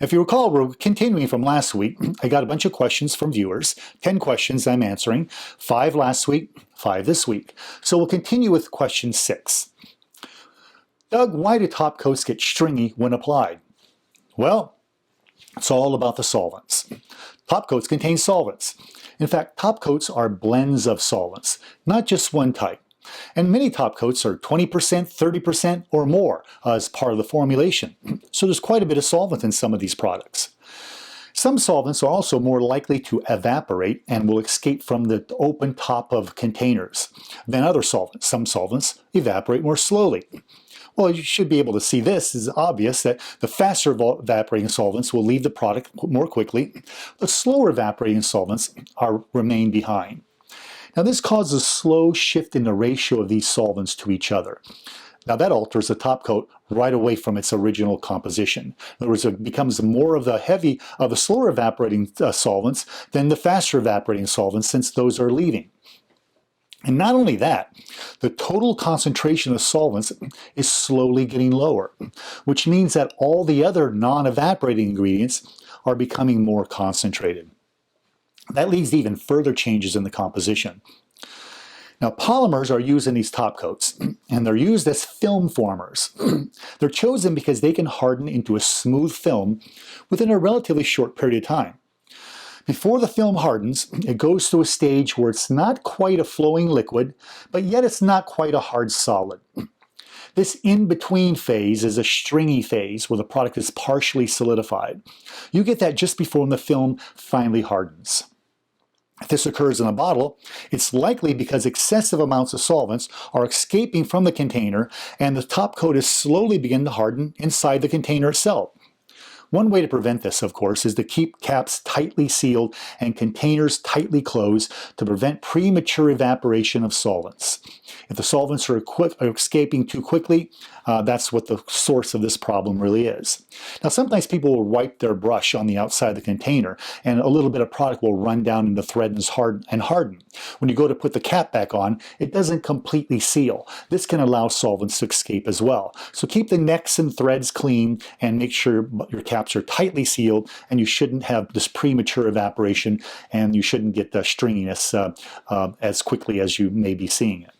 If you recall, we're continuing from last week. I got a bunch of questions from viewers, 10 questions I'm answering, 5 last week, 5 this week. So we'll continue with question 6. Doug, why do top coats get stringy when applied? Well, it's all about the solvents. Top coats contain solvents. In fact, top coats are blends of solvents, not just one type. And many top coats are 20%, 30%, or more as part of the formulation. So there's quite a bit of solvent in some of these products. Some solvents are also more likely to evaporate and will escape from the open top of containers than other solvents. Some solvents evaporate more slowly. Well, you should be able to see this. It's obvious that the faster evaporating solvents will leave the product more quickly. The slower evaporating solvents remain behind. Now this causes a slow shift in the ratio of these solvents to each other. Now that alters the top coat right away from its original composition. In other words, it becomes more of the slower evaporating solvents than the faster evaporating solvents, since those are leaving. And not only that, the total concentration of solvents is slowly getting lower, which means that all the other non-evaporating ingredients are becoming more concentrated. That leads to even further changes in the composition. Now, polymers are used in these top coats, and they're used as film formers. They're chosen because they can harden into a smooth film within a relatively short period of time. Before the film hardens, it goes through a stage where it's not quite a flowing liquid, but yet it's not quite a hard solid. This in-between phase is a stringy phase, where the product is partially solidified. You get that just before the film finally hardens. If this occurs in a bottle, it's likely because excessive amounts of solvents are escaping from the container and the top coat is slowly beginning to harden inside the container itself. One way to prevent this, of course, is to keep caps tightly sealed and containers tightly closed to prevent premature evaporation of solvents. If the solvents are escaping too quickly, that's what the source of this problem really is. Now, sometimes people will wipe their brush on the outside of the container, and a little bit of product will run down in the thread and harden. When you go to put the cap back on, it doesn't completely seal. This can allow solvents to escape as well. So keep the necks and threads clean and make sure your caps are tightly sealed, and you shouldn't have this premature evaporation, and you shouldn't get the stringiness as quickly as you may be seeing it.